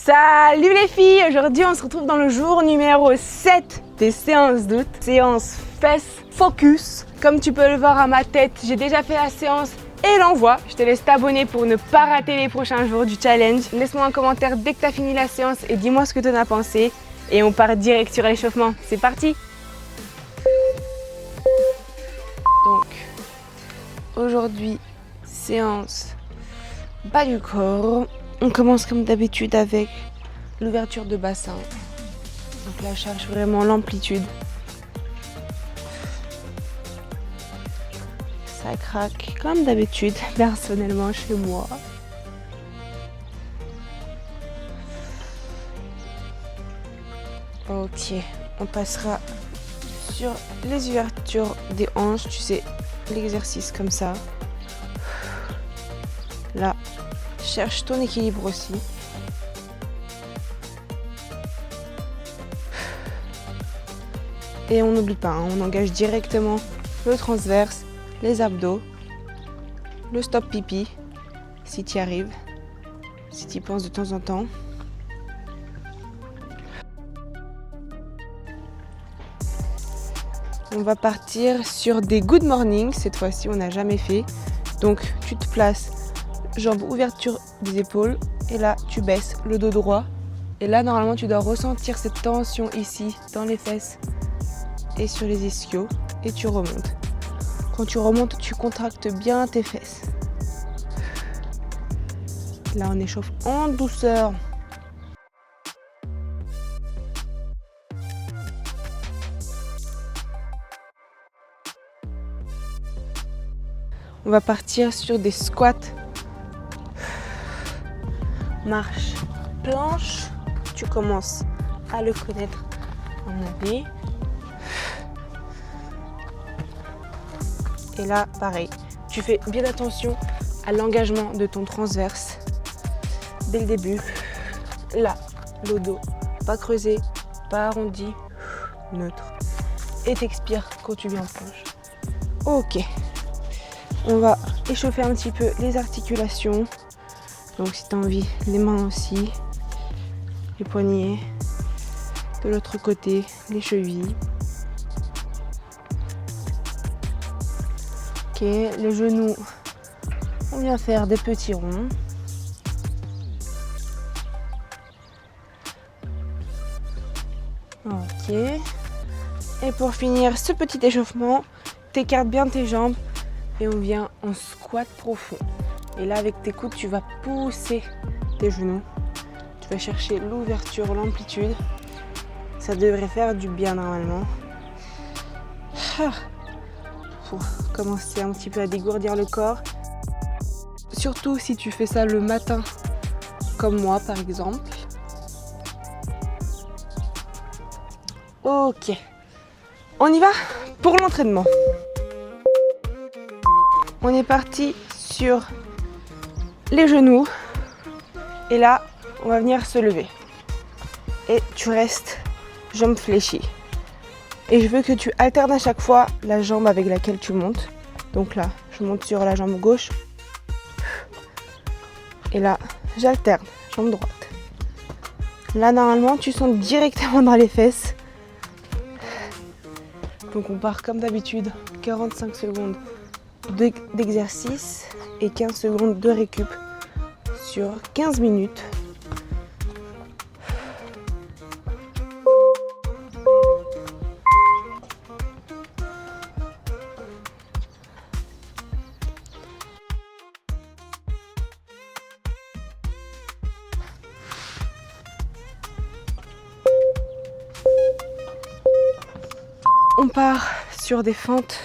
Salut les filles! Aujourd'hui on se retrouve dans le jour numéro 7 des séances d'août. Séance fesses focus. Comme tu peux le voir à ma tête, j'ai déjà fait la séance et l'envoi. Je te laisse t'abonner pour ne pas rater les prochains jours du challenge. Laisse-moi un commentaire dès que tu as fini la séance et dis-moi ce que tu en as pensé. Et on part direct sur l'échauffement. C'est parti! Donc, aujourd'hui, séance bas du corps. On commence comme d'habitude avec l'ouverture de bassin. Donc là, je cherche vraiment l'amplitude. Ça craque comme d'habitude, personnellement chez moi. Ok, on passera sur les ouvertures des hanches, tu sais, l'exercice comme ça. Là, cherche ton équilibre aussi. Et on n'oublie pas, hein, on engage directement le transverse, les abdos, le stop pipi, si tu y arrives, si tu y penses de temps en temps. On va partir sur des good morning, cette fois-ci on n'a jamais fait. Donc tu te places, jambes ouverture des épaules, et là tu baisses le dos droit. Et là normalement tu dois ressentir cette tension ici, dans les fesses et sur les ischios, et tu remontes. Quand tu remontes, tu contractes bien tes fesses. Là on échauffe en douceur. On va partir sur des squats. Marche, planche. Tu commences à le connaître à mon avis. Et là, pareil, tu fais bien attention à l'engagement de ton transverse dès le début. Là, le dos, pas creusé, pas arrondi, neutre. Et t'expires quand tu viens en planche. Ok. On va échauffer un petit peu les articulations. Donc si tu as envie, les mains aussi, les poignets, de l'autre côté, les chevilles. Ok, les genoux, on vient faire des petits ronds. Ok. Et pour finir ce petit échauffement, t'écartes bien tes jambes et on vient en squat profond. Et là, avec tes coudes, tu vas pousser tes genoux. Tu vas chercher l'ouverture, l'amplitude. Ça devrait faire du bien normalement. Pour commencer un petit peu à dégourdir le corps. Surtout si tu fais ça le matin, comme moi par exemple. Ok. On y va pour l'entraînement. On est parti sur les genoux. Et là, on va venir se lever. Et tu restes jambes fléchies. Et je veux que tu alternes à chaque fois la jambe avec laquelle tu montes. Donc là, je monte sur la jambe gauche. Et là, j'alterne, jambe droite. Là, normalement, tu sens directement dans les fesses. Donc on part comme d'habitude, 45 secondes d'exercice et 15 secondes de récup sur 15 minutes. On part sur des fentes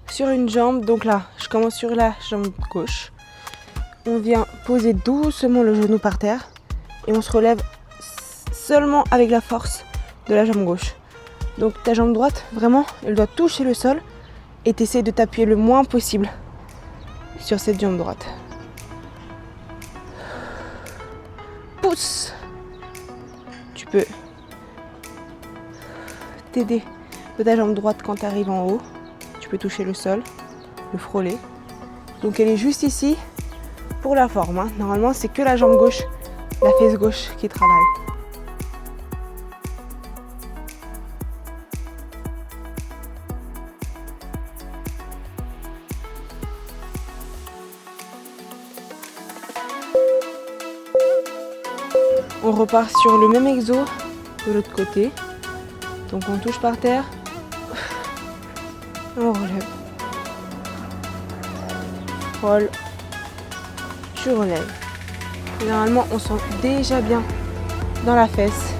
sur une jambe. Donc là, je commence sur la jambe gauche. On vient poser doucement le genou par terre et on se relève seulement avec la force de la jambe gauche. Donc ta jambe droite, vraiment, elle doit toucher le sol et tu essaies de t'appuyer le moins possible sur cette jambe droite. Pousse. Tu peux t'aider de ta jambe droite quand tu arrives en haut. Tu peux toucher le sol, le frôler. Donc elle est juste ici pour la forme. Normalement, c'est que la jambe gauche la fesse gauche qui travaille. On repart sur le même exo de l'autre côté. Donc on touche par terre, on relève. Roll, tu relèves. Généralement on sent déjà bien dans la fesse.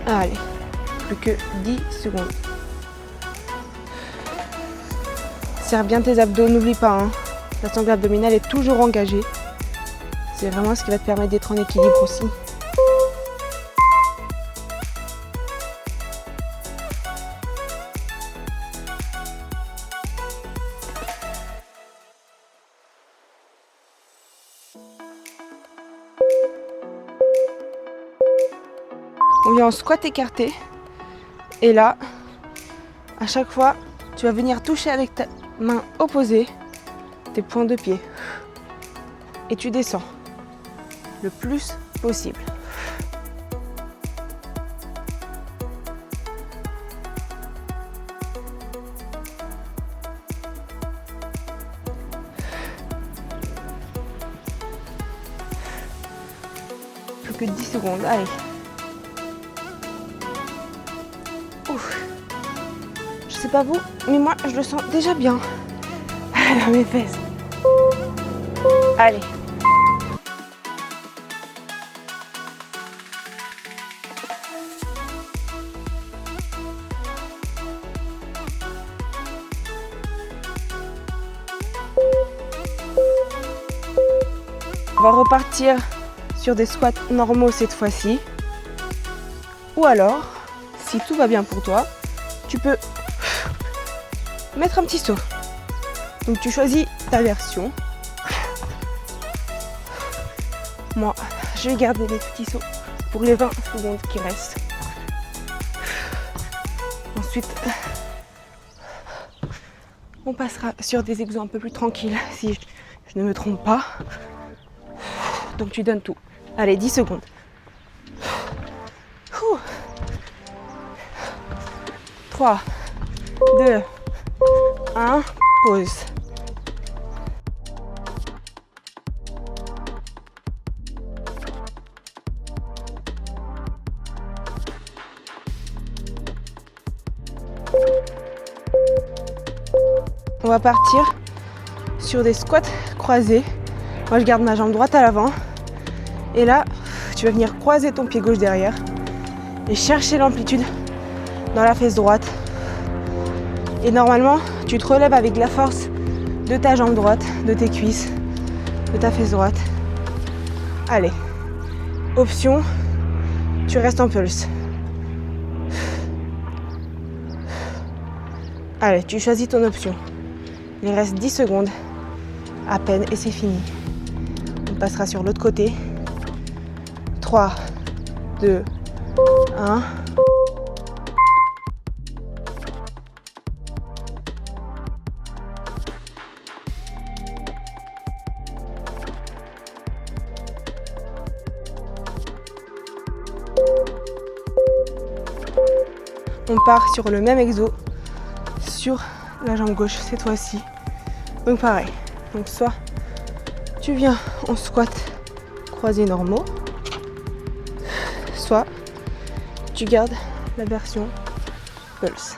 Allez, plus que 10 secondes. Serre bien tes abdos, n'oublie pas, hein, la sangle abdominale est toujours engagée. C'est vraiment ce qui va te permettre d'être en équilibre aussi. On vient en squat écarté. Et là, à chaque fois, tu vas venir toucher avec ta main opposée tes points de pied. Et tu descends le plus possible. Plus que 10 secondes, allez. Ouf. Je sais pas vous, mais moi je le sens déjà bien dans mes fesses. Allez. On va repartir sur des squats normaux cette fois-ci. Ou alors, si tout va bien pour toi, tu peux mettre un petit saut. Donc tu choisis ta version. Moi, je vais garder les petits sauts pour les 20 secondes qui restent. Ensuite, on passera sur des exos un peu plus tranquilles si je ne me trompe pas. Donc tu donnes tout. Allez, 10 secondes. 3, 2, 1, pause. On va partir sur des squats croisés. Moi, je garde ma jambe droite à l'avant. Et là, tu vas venir croiser ton pied gauche derrière et chercher l'amplitude dans la fesse droite. Et normalement, tu te relèves avec la force de ta jambe droite, de tes cuisses, de ta fesse droite. Allez, option, tu restes en pulse. Allez, tu choisis ton option. Il reste 10 secondes à peine et c'est fini. On passera sur l'autre côté. 3, 2, 1. On part sur le même exo sur la jambe gauche cette fois-ci. Donc pareil. Donc soit tu viens en squat croisés normaux, soit tu gardes la version pulse.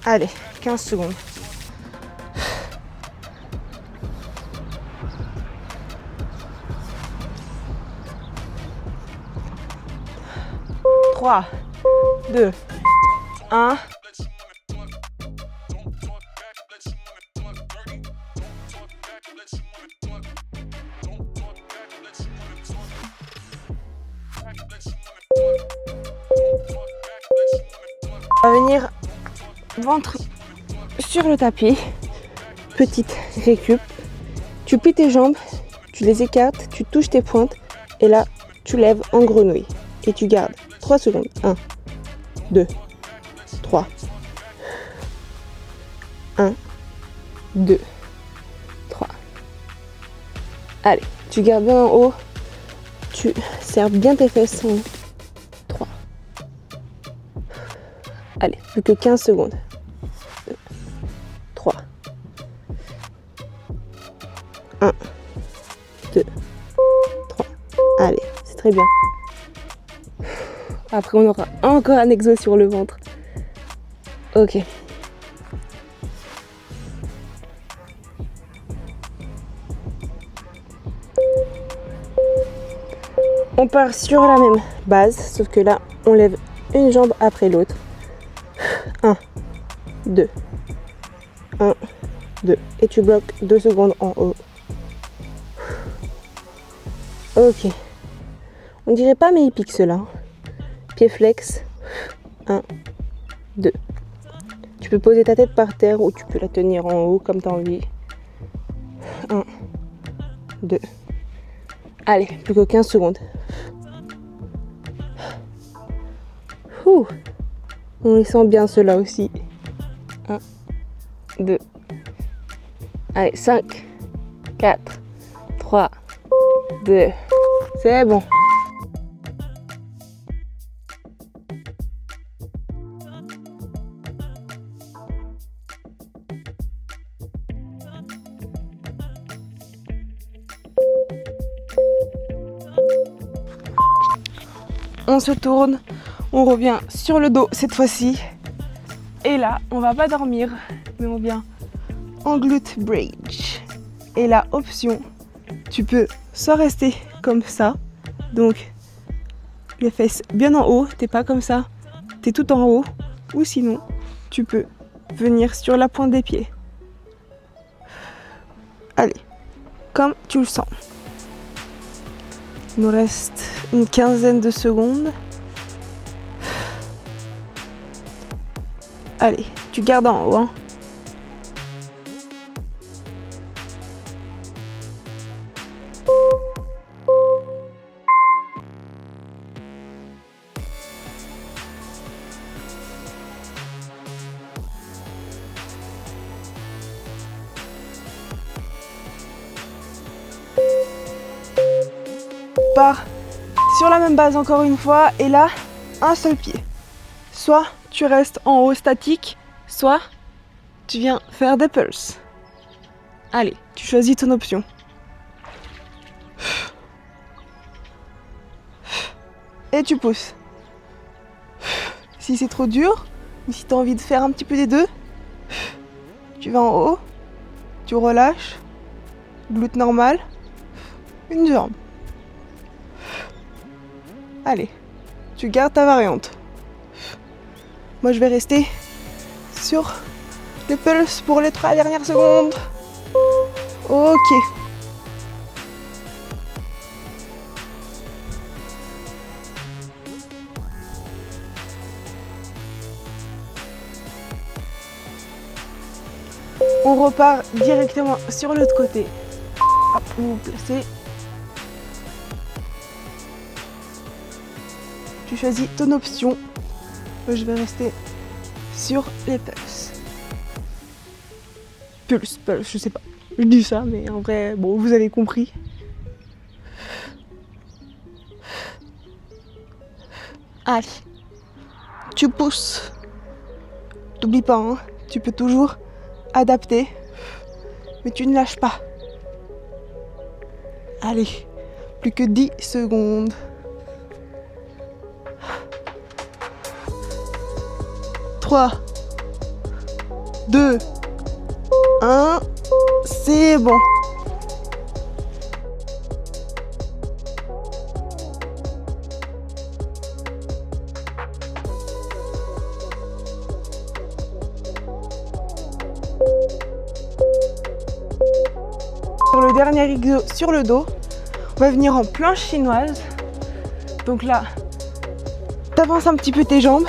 Allez, 15 secondes. 3, 2, 1. On va venir ventre sur le tapis. Petite récup. Tu plies tes jambes, Tu les écartes, tu touches tes pointes et là, tu lèves en grenouille. Et tu gardes 3 secondes. 1, 2, 3. 1, 2, 3. Allez, tu gardes bien en haut. Tu serres bien tes fesses en haut. 3. Allez, plus que 15 secondes. 2, 3. 1, 2, 3. Allez, c'est très bien. Après, on aura encore un exo sur le ventre. Ok. On part sur la même base, sauf que là, on lève une jambe après l'autre. 1, 2, 1, 2. Et tu bloques 2 secondes en haut. Ok. On dirait pas mes hippiques ceux-là. Pied flex. 1, 2. Tu peux poser ta tête par terre ou tu peux la tenir en haut comme tu as envie. 1, 2. Allez, plus que 15 secondes. Ouh. On les sent bien ceux-là aussi. 1, 2. Allez, 5, 4, 3, 2. C'est bon. On se tourne, on revient sur le dos cette fois-ci. Et là, on va pas dormir, mais on vient en glute bridge. Et la option, tu peux soit rester comme ça, donc les fesses bien en haut, t'es pas comme ça, t'es tout en haut, ou sinon, tu peux venir sur la pointe des pieds. Allez, comme tu le sens. Il nous reste une quinzaine de secondes. Allez, tu gardes en haut. Hein. Part sur la même base encore une fois et là un seul pied. Soit tu restes en haut statique, soit tu viens faire des pulses. Allez, tu choisis ton option. Et tu pousses. Si c'est trop dur, ou si tu as envie de faire un petit peu des deux, tu vas en haut, tu relâches, glute normal, une jambe. Allez, tu gardes ta variante. Moi, je vais rester sur les pulses pour les 3 dernières secondes. Ok. On repart directement sur l'autre côté. Hop, vous vous placez. Tu choisis ton option. Je vais rester sur les pulses. Pulse, je sais pas. Je dis ça, mais en vrai, bon, vous avez compris. Allez, tu pousses. T'oublies pas, hein, tu peux toujours adapter, mais tu ne lâches pas. Allez, plus que 10 secondes. 3, 2, 1, c'est bon. Sur le dernier exo sur le dos, on va venir en planche chinoise. Donc là, tu avances un petit peu tes jambes.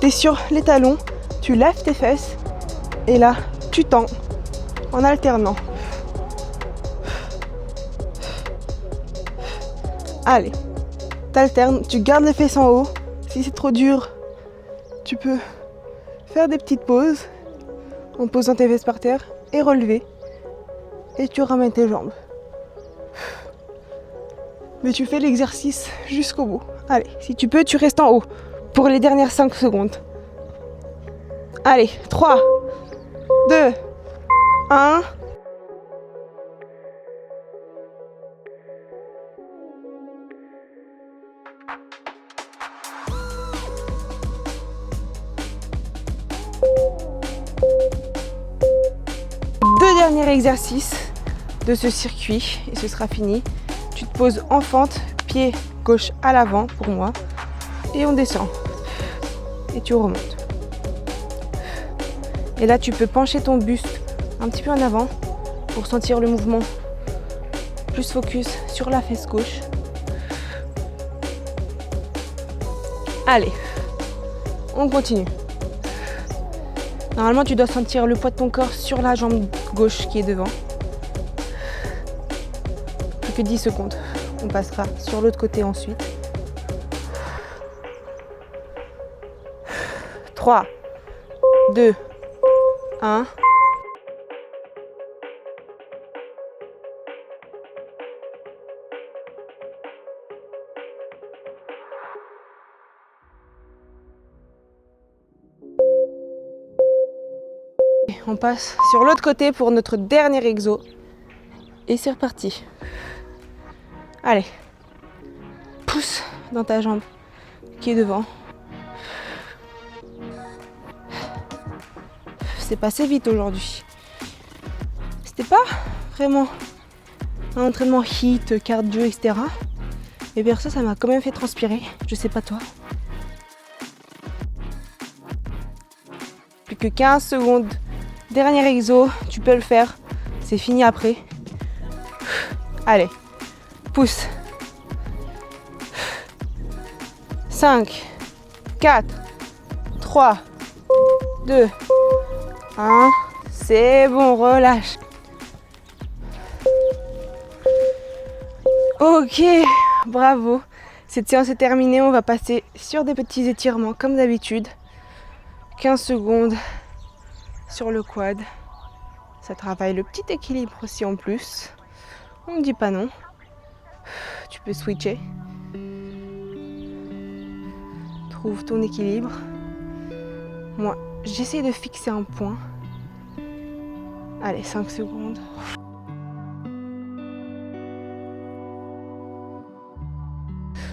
Tu es sur les talons, tu lèves tes fesses et là tu tends en alternant. Allez, t'alternes, tu gardes les fesses en haut. Si c'est trop dur, tu peux faire des petites pauses en posant tes fesses par terre et relever. Et tu ramènes tes jambes. Mais tu fais l'exercice jusqu'au bout. Allez, si tu peux, tu restes en haut pour les dernières 5 secondes. Allez, 3, 2, 1. Deux derniers exercices de ce circuit et ce sera fini. Tu te poses en fente, pied gauche à l'avant pour moi et on descend et tu remontes. Et là tu peux pencher ton buste un petit peu en avant pour sentir le mouvement plus focus sur la fesse gauche. Allez, on continue. Normalement tu dois sentir le poids de ton corps sur la jambe gauche qui est devant. Plus que 10 secondes. On passera sur l'autre côté ensuite. 3, 2, 1. On passe sur l'autre côté pour notre dernier exo. Et c'est reparti. Allez. Pousse dans ta jambe qui est devant. C'est passé vite aujourd'hui. C'était pas vraiment un entraînement HIIT, cardio, etc. Mais perso, ça m'a quand même fait transpirer. Je sais pas toi. Plus que 15 secondes. Dernier exo, tu peux le faire. C'est fini après. Allez, pousse. 5, 4, 3, 2, 1. C'est bon, relâche. Ok, bravo. Cette séance est terminée. On va passer sur des petits étirements comme d'habitude. 15 secondes sur le quad. Ça travaille le petit équilibre aussi en plus. On ne dit pas non. Tu peux switcher. Trouve ton équilibre. Moi, j'essaie de fixer un point. Allez, 5 secondes.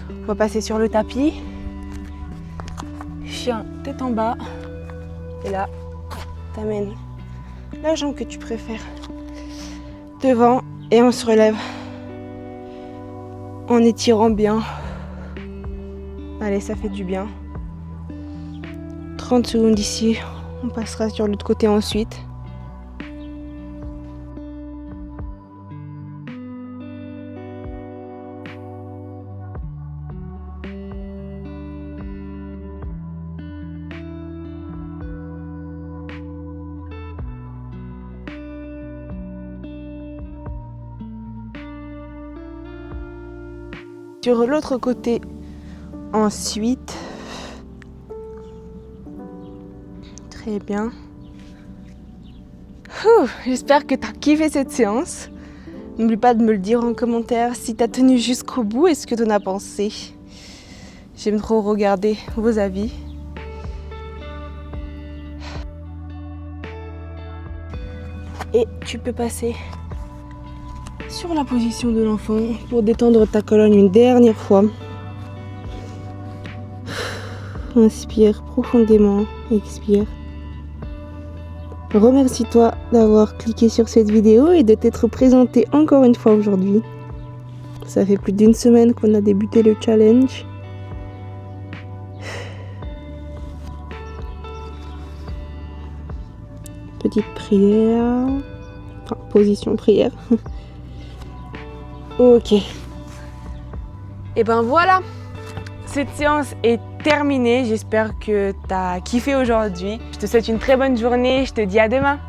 On va passer sur le tapis. Chien, tête en bas. Et là, t'amènes la jambe que tu préfères devant et on se relève en étirant bien. Allez, ça fait du bien. 30 secondes ici, on passera sur l'autre côté ensuite. Sur l'autre côté, ensuite. Très bien. J'espère que tu as kiffé cette séance. N'oublie pas de me le dire en commentaire si tu as tenu jusqu'au bout et ce que tu en as pensé. J'aime trop regarder vos avis. Et tu peux passer sur la position de l'enfant pour détendre ta colonne une dernière fois. Inspire profondément, expire. Remercie-toi d'avoir cliqué sur cette vidéo et de t'être présenté encore une fois aujourd'hui. Ça fait plus d'1 semaine qu'on a débuté le challenge. Petite prière. Enfin, position prière. Ok. Et ben voilà, cette séance est terminée. J'espère que tu as kiffé aujourd'hui. Je te souhaite une très bonne journée. Je te dis à demain.